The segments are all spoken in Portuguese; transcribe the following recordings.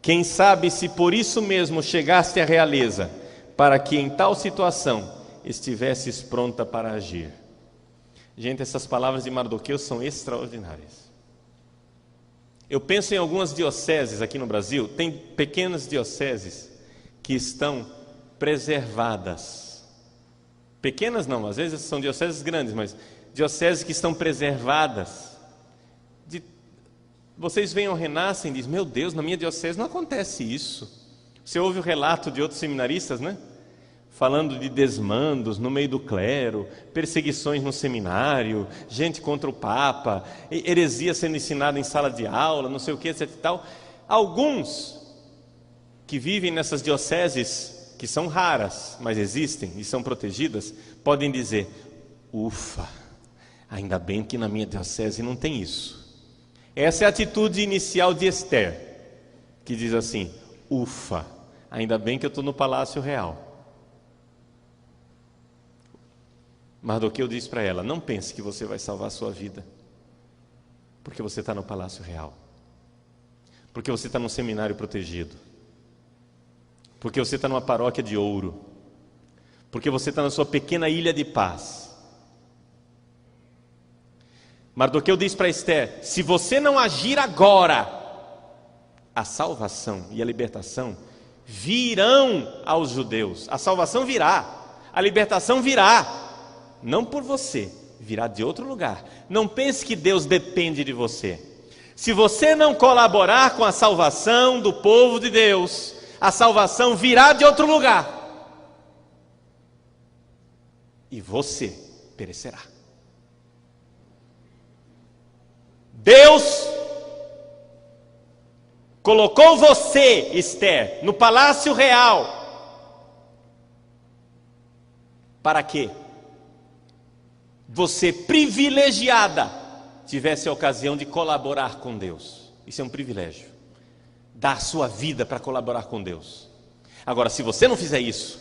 Quem sabe se por isso mesmo chegaste à realeza, para que em tal situação estivesses pronta para agir. Gente, essas palavras de Mardoqueu são extraordinárias. Eu penso em algumas dioceses aqui no Brasil, tem pequenas dioceses que estão preservadas. Pequenas não, às vezes são dioceses grandes, mas dioceses que estão preservadas. Vocês veem o Renascem e dizem, meu Deus, na minha diocese não acontece isso. Você ouve o relato de outros seminaristas, né? Falando de desmandos no meio do clero, perseguições no seminário, gente contra o Papa, heresia sendo ensinada em sala de aula, não sei o que, etc e tal. Alguns que vivem nessas dioceses, que são raras, mas existem e são protegidas, podem dizer, ufa, ainda bem que na minha diocese não tem isso. Essa é a atitude inicial de Esther, que diz assim, ufa, ainda bem que eu estou no Palácio Real. Mardoqueu diz para ela, não pense que você vai salvar a sua vida, porque você está no Palácio Real, porque você está num seminário protegido, porque você está numa paróquia de ouro, porque você está na sua pequena ilha de paz. Mardoqueu diz para Esther, se você não agir agora, a salvação e a libertação virão aos judeus. A salvação virá, a libertação virá. Não por você, virá de outro lugar. Não pense que Deus depende de você. Se você não colaborar com a salvação do povo de Deus, a salvação virá de outro lugar. E você perecerá. Deus colocou você, Esther, no Palácio Real. Para quê? Você, privilegiada, tivesse a ocasião de colaborar com Deus. Isso é um privilégio. Dar a sua vida para colaborar com Deus. Agora, se você não fizer isso,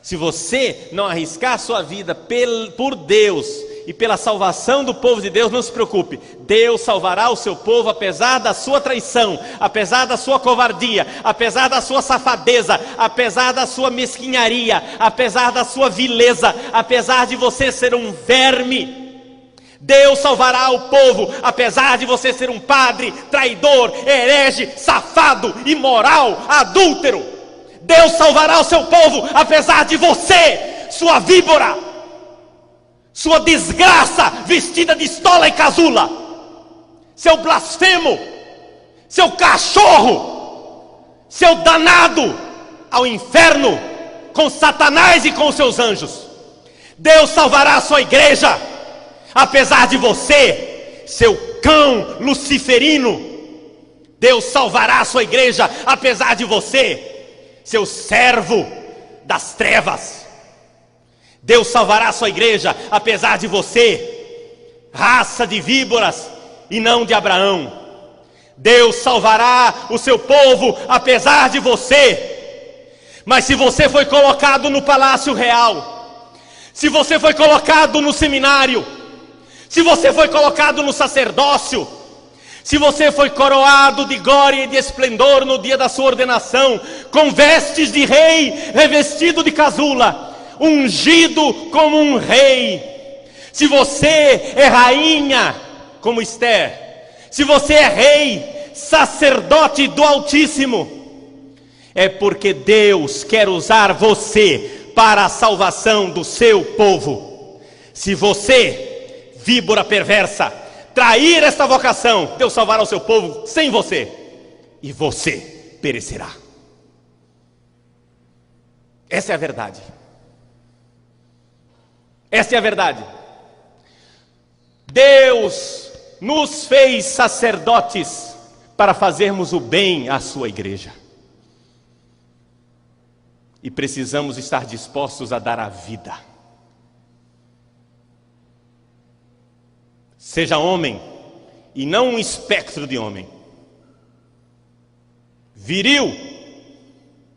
se você não arriscar a sua vida por Deus e pela salvação do povo de Deus, não se preocupe. Deus salvará o seu povo apesar da sua traição, apesar da sua covardia, apesar da sua safadeza, apesar da sua mesquinharia, apesar da sua vileza, apesar de você ser um verme. Deus salvará o povo, apesar de você ser um padre, traidor, herege, safado, imoral, adúltero. Deus salvará o seu povo, apesar de você, sua víbora, sua desgraça vestida de estola e casula, seu blasfemo, seu cachorro, seu danado ao inferno com Satanás e com os seus anjos. Deus salvará a sua igreja, apesar de você, seu cão luciferino. Deus salvará a sua igreja, apesar de você, seu servo das trevas. Deus salvará a sua igreja, apesar de você, raça de víboras e não de Abraão. Deus salvará o seu povo, apesar de você. Mas se você foi colocado no Palácio Real, se você foi colocado no seminário, se você foi colocado no sacerdócio, se você foi coroado de glória e de esplendor no dia da sua ordenação, com vestes de rei, revestido de casula, ungido como um rei, se você é rainha como Esther, se você é rei, sacerdote do Altíssimo, é porque Deus quer usar você para a salvação do seu povo. Se você, víbora perversa, trair esta vocação, Deus salvará o seu povo sem você, e você perecerá. Essa é a verdade. Essa é a verdade. Deus nos fez sacerdotes para fazermos o bem à sua igreja. E precisamos estar dispostos a dar a vida. Seja homem e não um espectro de homem. Viril,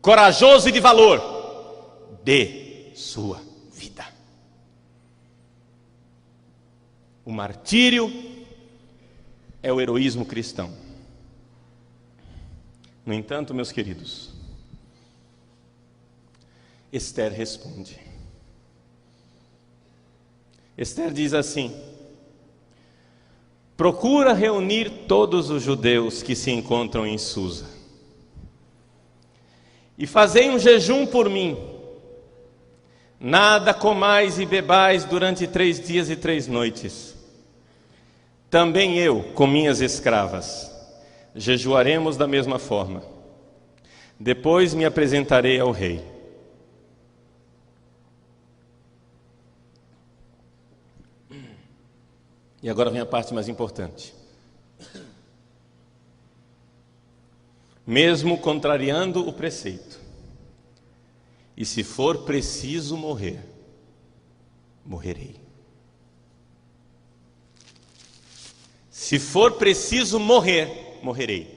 corajoso e de valor. Dê sua vida. O martírio é o heroísmo cristão. No entanto, meus queridos, Esther responde. Esther diz assim: procura reunir todos os judeus que se encontram em Susa, e fazei um jejum por mim. Nada comais e bebais durante 3 dias e 3 noites. Também eu, com minhas escravas, jejuaremos da mesma forma. Depois me apresentarei ao rei. E agora vem a parte mais importante. Mesmo contrariando o preceito, e se for preciso morrer, morrerei. Se for preciso morrer, morrerei.